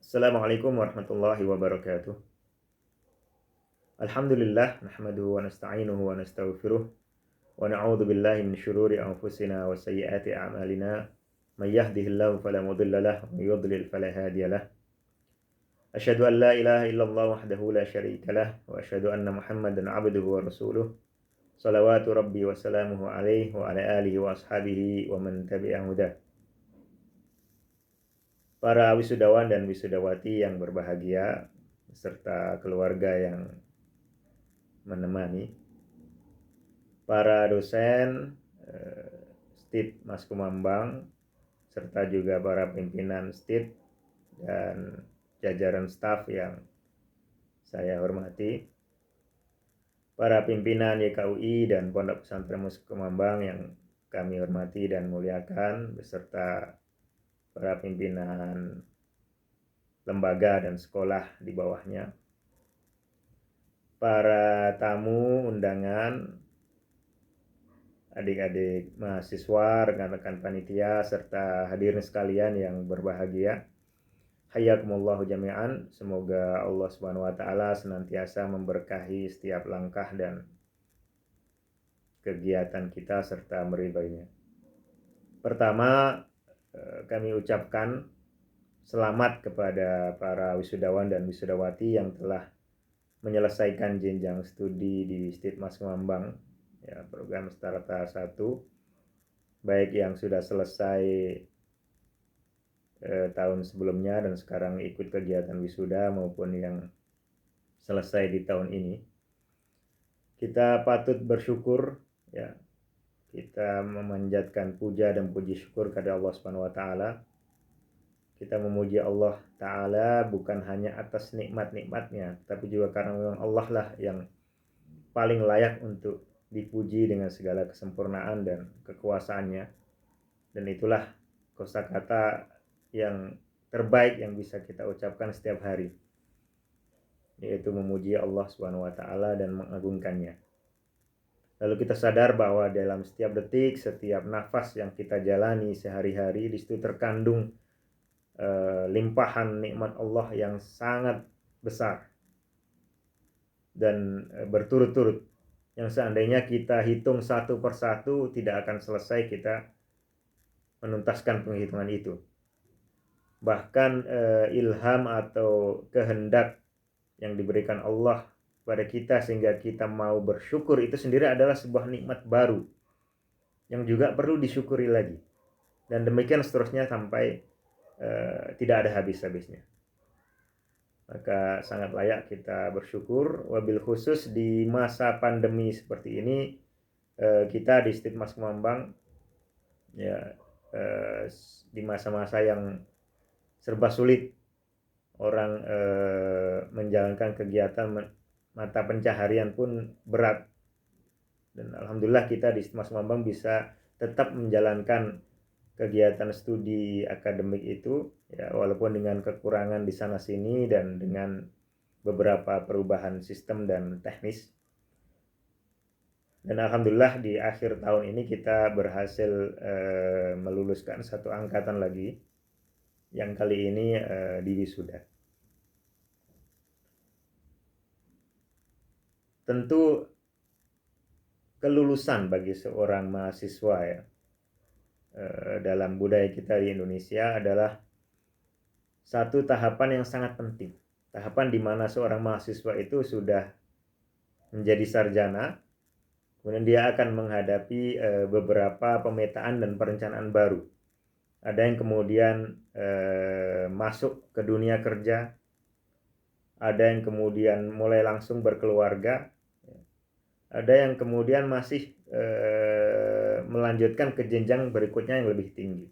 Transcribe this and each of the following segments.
Assalamualaikum warahmatullahi wabarakatuh. Alhamdulillah nahmaduhu wa nasta'inuhu wa nastaghfiruh wa na'udzu billahi min syururi anfusina wa sayyiati a'malina. May yahdihillahu fala mudilla lahu wa may yudlil fala hadiya lahu. Asyhadu an la ilaha illallah wahdahu la syarika lah wa asyhadu anna Muhammadan 'abduhu wa rasuluh. Shalawatu rabbi wa salamuhu alaihi wa ala alihi wa ashabihi wa man tabi'a hudah. Para wisudawan dan wisudawati yang berbahagia beserta keluarga yang menemani, para dosen STID Mas Kumambang, serta juga para pimpinan STID dan jajaran staf yang saya hormati, para pimpinan YKUI dan Pondok Pesantren Mas Kumambang yang kami hormati dan muliakan, beserta para pimpinan lembaga dan sekolah di bawahnya, para tamu undangan, adik-adik mahasiswa, rekan-rekan panitia, serta hadirin sekalian yang berbahagia. Hayyakumullahu jami'an. Semoga Allah Subhanahu wa taala senantiasa memberkahi setiap langkah dan kegiatan kita serta meridhoinya. Pertama, kami ucapkan selamat kepada para wisudawan dan wisudawati yang telah menyelesaikan jenjang studi di STID Mas Kumambang, ya, program Starta 1, baik yang sudah selesai tahun sebelumnya dan sekarang ikut kegiatan wisuda maupun yang selesai di tahun ini. Kita patut bersyukur, ya. Kita memanjatkan puja dan puji syukur kepada Allah Subhanahu wa taala. Kita memuji Allah taala bukan hanya atas nikmat-nikmatnya, tapi juga karena memang Allah lah yang paling layak untuk dipuji dengan segala kesempurnaan dan kekuasaannya. Dan itulah kosakata yang terbaik yang bisa kita ucapkan setiap hari, yaitu memuji Allah Subhanahu wa taala dan mengagungkannya. Lalu kita sadar bahwa dalam setiap detik, setiap nafas yang kita jalani sehari-hari, di situ terkandung limpahan nikmat Allah yang sangat besar dan berturut-turut, yang seandainya kita hitung satu persatu tidak akan selesai kita menuntaskan penghitungan itu. Bahkan ilham atau kehendak yang diberikan Allah pada kita sehingga kita mau bersyukur itu sendiri adalah sebuah nikmat baru yang juga perlu disyukuri lagi, dan demikian seterusnya sampai tidak ada habis-habisnya. Maka sangat layak kita bersyukur, wabil khusus di masa pandemi seperti ini. Kita di STID Mas Kumambang, ya, di masa-masa yang serba sulit, orang menjalankan kegiatan mata pencaharian pun berat, dan alhamdulillah kita di Mas Kumambang bisa tetap menjalankan kegiatan studi akademik itu, ya, walaupun dengan kekurangan di sana sini dan dengan beberapa perubahan sistem dan teknis. Dan alhamdulillah di akhir tahun ini kita berhasil meluluskan satu angkatan lagi yang kali ini di wisuda. Tentu kelulusan bagi seorang mahasiswa, ya, dalam budaya kita di Indonesia adalah satu tahapan yang sangat penting. Tahapan di mana seorang mahasiswa itu sudah menjadi sarjana, kemudian dia akan menghadapi beberapa pemetaan dan perencanaan baru. Ada yang kemudian masuk ke dunia kerja, ada yang kemudian mulai langsung berkeluarga, ada yang kemudian masih melanjutkan ke jenjang berikutnya yang lebih tinggi.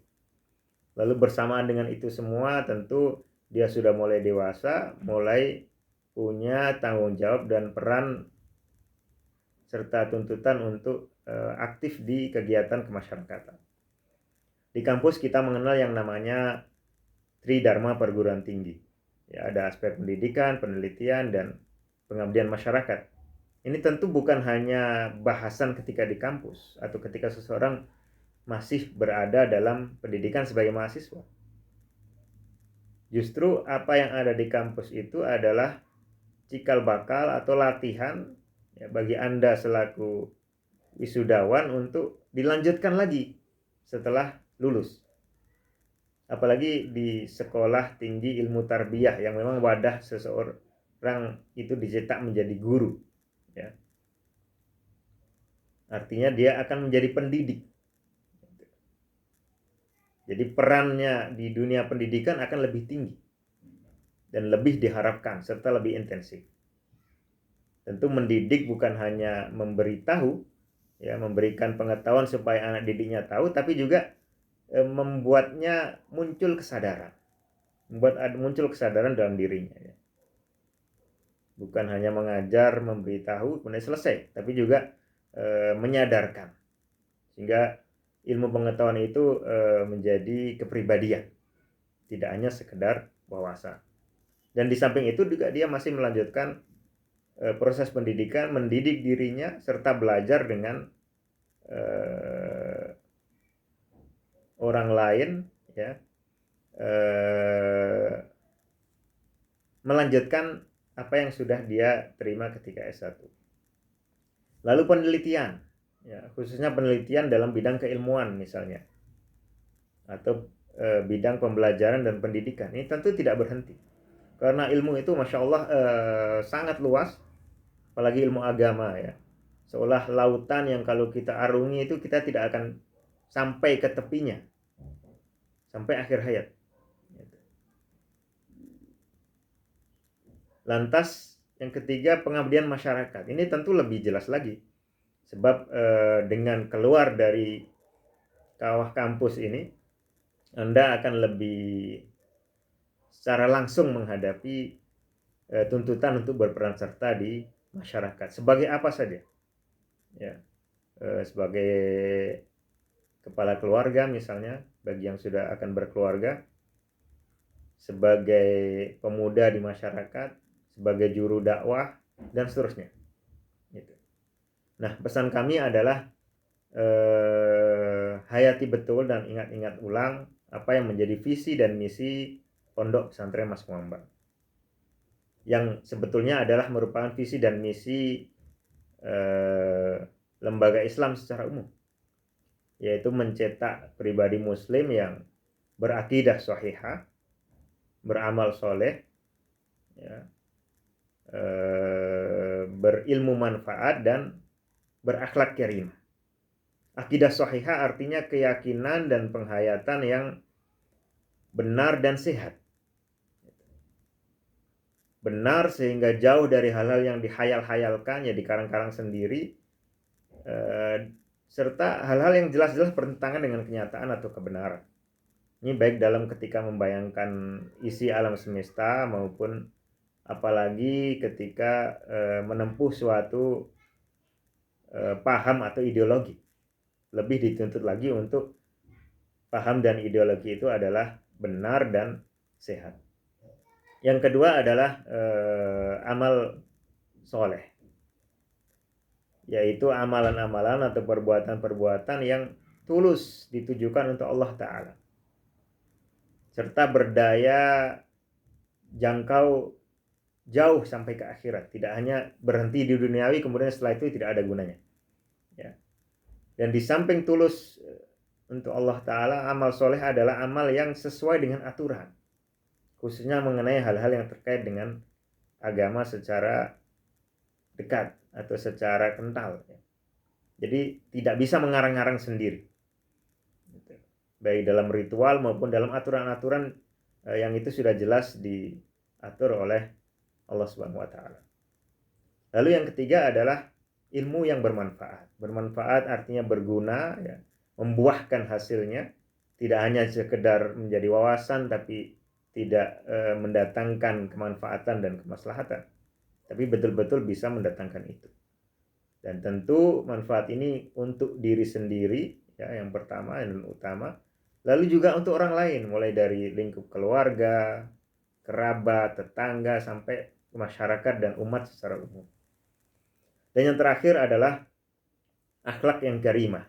Lalu bersamaan dengan itu semua tentu dia sudah mulai dewasa, mulai punya tanggung jawab dan peran serta tuntutan untuk aktif di kegiatan kemasyarakatan. Di kampus kita mengenal yang namanya Tridharma Perguruan Tinggi. Ya, ada aspek pendidikan, penelitian, dan pengabdian masyarakat. Ini tentu bukan hanya bahasan ketika di kampus atau ketika seseorang masih berada dalam pendidikan sebagai mahasiswa. Justru apa yang ada di kampus itu adalah cikal bakal atau latihan ya, bagi Anda selaku wisudawan untuk dilanjutkan lagi setelah lulus. Apalagi di sekolah tinggi ilmu tarbiyah yang memang wadah seseorang itu dicetak menjadi guru. Ya. Artinya dia akan menjadi pendidik. Jadi perannya di dunia pendidikan akan lebih tinggi dan lebih diharapkan serta lebih intensif. Tentu mendidik bukan hanya memberitahu, ya, memberikan pengetahuan supaya anak didiknya tahu, tapi juga membuatnya muncul kesadaran, muncul kesadaran dalam dirinya. Ya. Bukan hanya mengajar, memberitahu, kemudian selesai, tapi juga menyadarkan, sehingga ilmu pengetahuan itu menjadi kepribadian, tidak hanya sekedar wawasan. Dan di samping itu juga dia masih melanjutkan proses pendidikan, mendidik dirinya serta belajar dengan orang lain, ya, melanjutkan apa yang sudah dia terima ketika S1. Lalu penelitian, ya, khususnya penelitian dalam bidang keilmuan misalnya, atau bidang pembelajaran dan pendidikan. Ini tentu tidak berhenti, karena ilmu itu Masya Allah sangat luas, apalagi ilmu agama ya. Seolah lautan yang kalau kita arungi itu kita tidak akan sampai ke tepinya, sampai akhir hayat. Lantas yang ketiga, pengabdian masyarakat. Ini tentu lebih jelas lagi, sebab dengan keluar dari kawah kampus ini, Anda akan lebih secara langsung menghadapi tuntutan untuk berperan serta di masyarakat sebagai apa saja, ya, sebagai kepala keluarga misalnya bagi yang sudah akan berkeluarga, sebagai pemuda di masyarakat, sebagai juru dakwah dan seterusnya. Gitu. Nah, pesan kami adalah hayati betul dan ingat-ingat ulang apa yang menjadi visi dan misi Pondok Pesantren Mas Muhammad, yang sebetulnya adalah merupakan visi dan misi lembaga Islam secara umum, yaitu mencetak pribadi muslim yang berakidah sahihah, beramal soleh, ya, berilmu manfaat dan berakhlak karimah. Akidah sahihah artinya keyakinan dan penghayatan yang benar dan sehat. Benar sehingga jauh dari hal-hal yang dihayal-hayalkan, ya dikarang-karang sendiri, serta hal-hal yang jelas-jelas bertentangan dengan kenyataan atau kebenaran. Ini baik dalam ketika membayangkan isi alam semesta maupun apalagi ketika menempuh suatu paham atau ideologi. Lebih dituntut lagi untuk paham dan ideologi itu adalah benar dan sehat. Yang kedua adalah amal soleh, yaitu amalan-amalan atau perbuatan-perbuatan yang tulus ditujukan untuk Allah Ta'ala, serta berdaya jangkau jauh sampai ke akhirat, tidak hanya berhenti di duniawi kemudian setelah itu tidak ada gunanya, ya. Dan di samping tulus untuk Allah Ta'ala, amal soleh adalah amal yang sesuai dengan aturan, khususnya mengenai hal-hal yang terkait dengan agama secara dekat atau secara kental. Jadi tidak bisa mengarang-arang sendiri, baik dalam ritual maupun dalam aturan-aturan yang itu sudah jelas diatur oleh Allah Subhanahu wa Ta'ala. Lalu yang ketiga adalah ilmu yang bermanfaat. Bermanfaat artinya berguna, ya, membuahkan hasilnya, tidak hanya sekedar menjadi wawasan tapi tidak mendatangkan kemanfaatan dan kemaslahatan, tapi betul-betul bisa mendatangkan itu. Dan tentu manfaat ini untuk diri sendiri, ya, yang pertama dan utama, lalu juga untuk orang lain, mulai dari lingkup keluarga, kerabat, tetangga, sampai masyarakat dan umat secara umum. Dan yang terakhir adalah akhlak yang karimah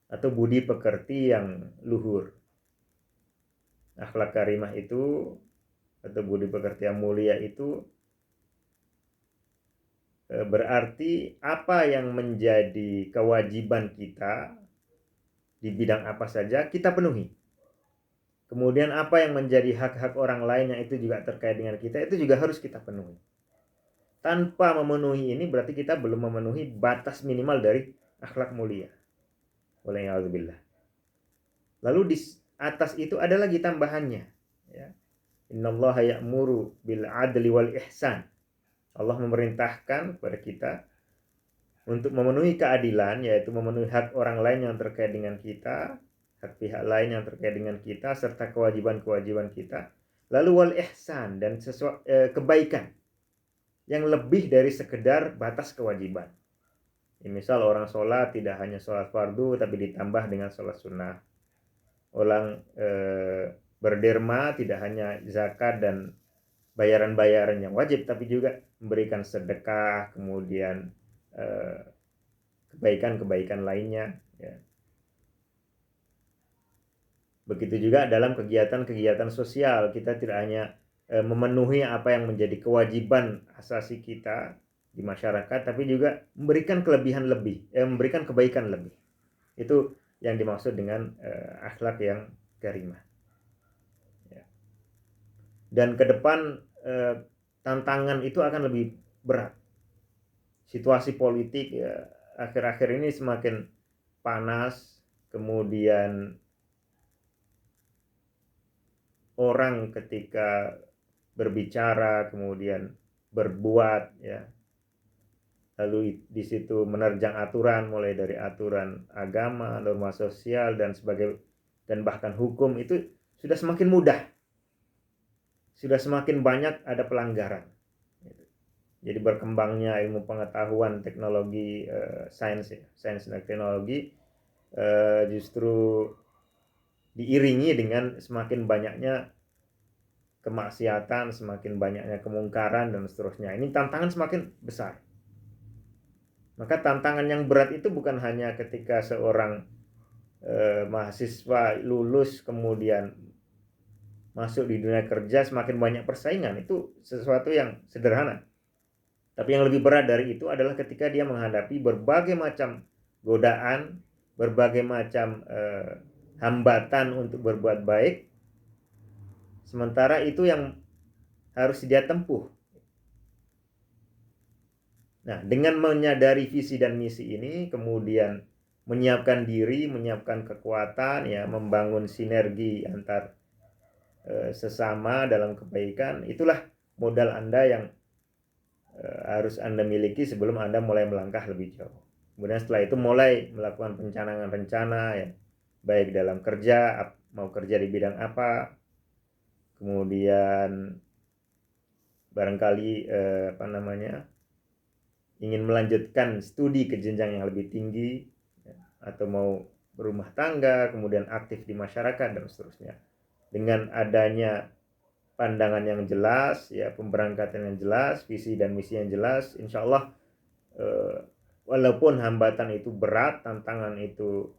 atau budi pekerti yang luhur. Akhlak karimah itu atau budi pekerti yang mulia itu berarti apa yang menjadi kewajiban kita di bidang apa saja kita penuhi. Kemudian apa yang menjadi hak-hak orang lain yang itu juga terkait dengan kita, itu juga harus kita penuhi. Tanpa memenuhi ini berarti kita belum memenuhi batas minimal dari akhlak mulia. Waliyahzubillah. Lalu di atas itu ada lagi tambahannya. Ya. Innallaha ya'muru bil adli wal ihsan. Allah memerintahkan kepada kita untuk memenuhi keadilan, yaitu memenuhi hak orang lain yang terkait dengan kita, hak pihak lain yang terkait dengan kita, serta kewajiban-kewajiban kita. Lalu wal ihsan, dan kebaikan yang lebih dari sekedar batas kewajiban. Misal orang sholat tidak hanya sholat fardu, tapi ditambah dengan sholat sunnah. Orang berderma tidak hanya zakat dan bayaran-bayaran yang wajib, tapi juga memberikan sedekah, kemudian kebaikan-kebaikan lainnya. Ya. Begitu juga dalam kegiatan-kegiatan sosial, kita tidak hanya memenuhi apa yang menjadi kewajiban asasi kita di masyarakat, tapi juga memberikan kelebihan lebih, memberikan kebaikan lebih. Itu yang dimaksud dengan akhlak yang karimah. Ya. Dan ke depan tantangan itu akan lebih berat. Situasi politik ya, akhir-akhir ini semakin panas, kemudian orang ketika berbicara kemudian berbuat ya, lalu di situ menerjang aturan, mulai dari aturan agama, norma sosial dan sebagai, dan bahkan hukum, itu sudah semakin mudah, sudah semakin banyak ada pelanggaran. Jadi berkembangnya ilmu pengetahuan, teknologi, sains dan teknologi justru diiringi dengan semakin banyaknya kemaksiatan, semakin banyaknya kemungkaran dan seterusnya. Ini tantangan semakin besar. Maka tantangan yang berat itu bukan hanya ketika seorang mahasiswa lulus kemudian masuk di dunia kerja semakin banyak persaingan, itu sesuatu yang sederhana. Tapi yang lebih berat dari itu adalah ketika dia menghadapi berbagai macam godaan, berbagai macam hambatan untuk berbuat baik, sementara itu yang harus dia tempuh. Nah, dengan menyadari visi dan misi ini, kemudian menyiapkan diri, menyiapkan kekuatan, ya, membangun sinergi antar sesama dalam kebaikan, itulah modal Anda yang harus Anda miliki sebelum Anda mulai melangkah lebih jauh. Kemudian setelah itu mulai melakukan pencanangan rencana, ya, baik dalam kerja, mau kerja di bidang apa, kemudian barangkali ingin melanjutkan studi ke jenjang yang lebih tinggi, atau mau berumah tangga, kemudian aktif di masyarakat dan seterusnya. Dengan adanya pandangan yang jelas, ya, pemberangkatan yang jelas, visi dan misi yang jelas, insya Allah walaupun hambatan itu berat, tantangan itu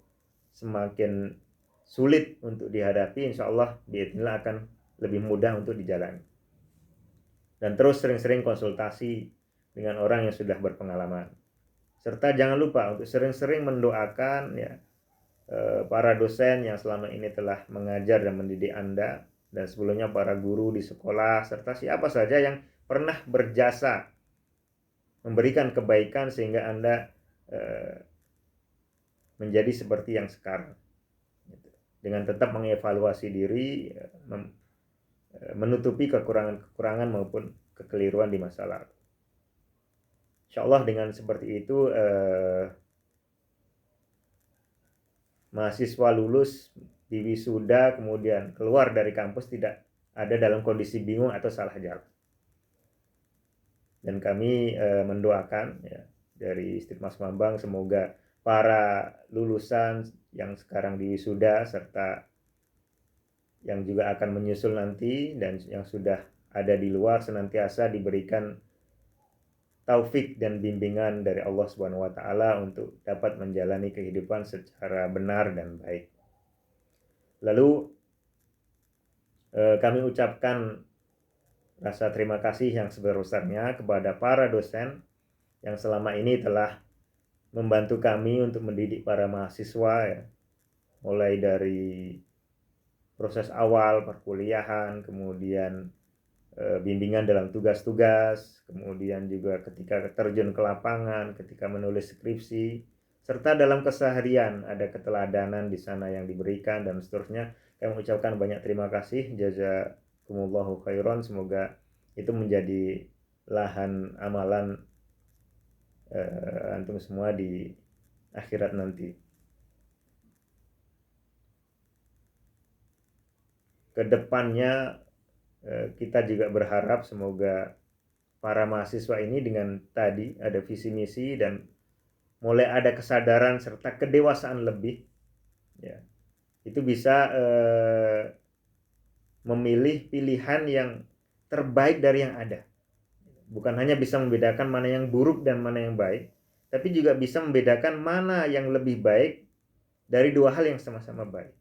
semakin sulit untuk dihadapi, insya Allah biidznillah akan lebih mudah untuk dijalani. Dan terus sering-sering konsultasi dengan orang yang sudah berpengalaman. Serta jangan lupa untuk sering-sering mendoakan, ya, para dosen yang selama ini telah mengajar dan mendidik Anda, dan sebelumnya para guru di sekolah, serta siapa saja yang pernah berjasa memberikan kebaikan sehingga Anda menjadi seperti yang sekarang. Dengan tetap mengevaluasi diri, menutupi kekurangan-kekurangan maupun kekeliruan di masa lalu. Insya Allah dengan seperti itu mahasiswa lulus di wisuda kemudian keluar dari kampus tidak ada dalam kondisi bingung atau salah jalan. Dan kami mendoakan, ya, dari Institut Bambang, semoga para lulusan yang sekarang di wisuda serta yang juga akan menyusul nanti dan yang sudah ada di luar senantiasa diberikan taufik dan bimbingan dari Allah Subhanahu wa taala untuk dapat menjalani kehidupan secara benar dan baik. Lalu kami ucapkan rasa terima kasih yang sebesar-besarnya kepada para dosen yang selama ini telah membantu kami untuk mendidik para mahasiswa ya. Mulai dari proses awal perkuliahan, kemudian bimbingan dalam tugas-tugas, kemudian juga ketika terjun ke lapangan, ketika menulis skripsi, serta dalam keseharian ada keteladanan di sana yang diberikan dan seterusnya. Kami mengucapkan banyak terima kasih, jazakumullahu khairan. Semoga itu menjadi lahan amalan antum semua di akhirat nanti. Kedepannya kita juga berharap semoga para mahasiswa ini dengan tadi ada visi misi dan mulai ada kesadaran serta kedewasaan lebih ya, itu bisa memilih pilihan yang terbaik dari yang ada. Bukan hanya bisa membedakan mana yang buruk dan mana yang baik, tapi juga bisa membedakan mana yang lebih baik dari dua hal yang sama-sama baik.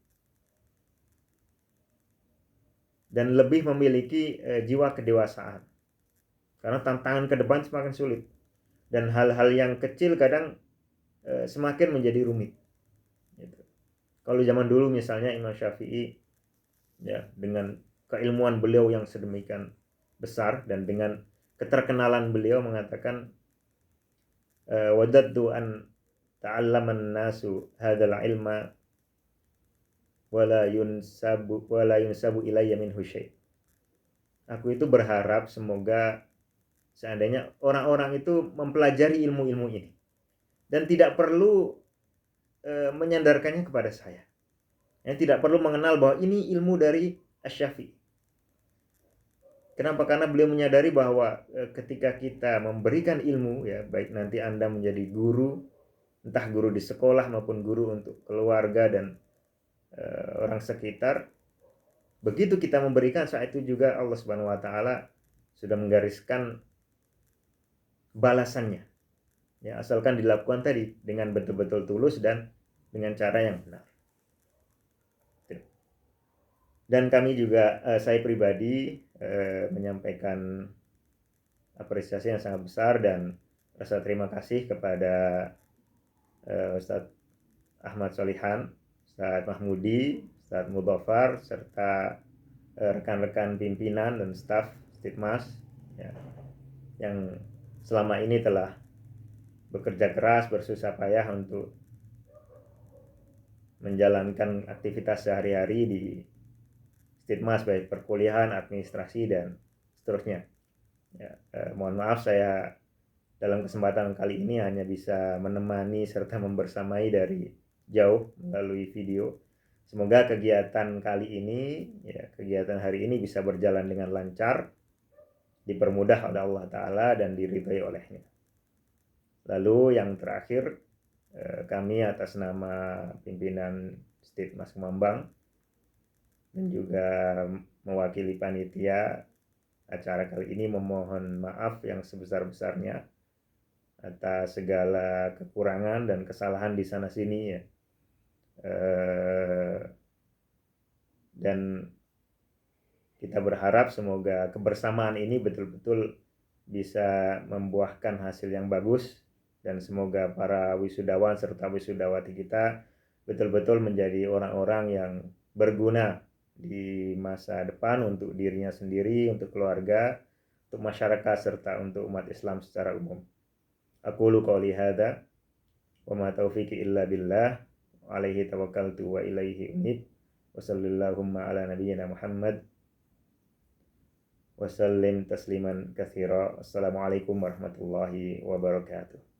Dan lebih memiliki jiwa kedewasaan. Karena tantangan ke depan semakin sulit. Dan hal-hal yang kecil kadang semakin menjadi rumit. Gitu. Kalau zaman dulu misalnya Imam Syafi'i ya, dengan keilmuan beliau yang sedemikian besar dan dengan keterkenalan beliau mengatakan wadattu an ta'allaman nasu hadzal ilma wala yunsabu ilayya minhu syai'. Aku itu berharap semoga seandainya orang-orang itu mempelajari ilmu-ilmu ini dan tidak perlu menyandarkannya kepada saya. Yang tidak perlu mengenal bahwa ini ilmu dari Asy-Syafi'i. Kenapa? Karena beliau menyadari bahwa ketika kita memberikan ilmu ya, baik nanti Anda menjadi guru, entah guru di sekolah maupun guru untuk keluarga dan orang sekitar, begitu kita memberikan, saat itu juga Allah Subhanahu wa taala sudah menggariskan balasannya. Ya, asalkan dilakukan tadi dengan betul-betul tulus dan dengan cara yang benar. Dan kami juga, saya pribadi menyampaikan apresiasi yang sangat besar dan rasa terima kasih kepada Ustadz Ahmad Solihan, Ustadz Mahmudi, Ustadz Mudhafar, serta rekan-rekan pimpinan dan staf Stitmas ya, yang selama ini telah bekerja keras, bersusah payah untuk menjalankan aktivitas sehari-hari di Stitmas, baik perkuliahan, administrasi, dan seterusnya. Ya, mohon maaf saya dalam kesempatan kali ini hanya bisa menemani serta membersamai dari jauh melalui video. Semoga kegiatan kali ini, ya, kegiatan hari ini bisa berjalan dengan lancar, dipermudah oleh Allah Ta'ala dan diridhai olehnya. Lalu yang terakhir, kami atas nama pimpinan Stitmas Kemambang dan juga mewakili panitia acara kali ini memohon maaf yang sebesar-besarnya atas segala kekurangan dan kesalahan di sana sini ya. Dan kita berharap semoga kebersamaan ini betul-betul bisa membuahkan hasil yang bagus dan semoga para wisudawan serta wisudawati kita betul-betul menjadi orang-orang yang berguna di masa depan untuk dirinya sendiri, untuk keluarga, untuk masyarakat serta untuk umat Islam secara umum. Aqulu qouli hadza wa ma taufiqi illa billah alaihi tawakkaltu wa ilaihi unib. Wa sallallahu ala nabiyyina Muhammad wa sallim tasliman katsira. Assalamualaikum warahmatullahi wabarakatuh.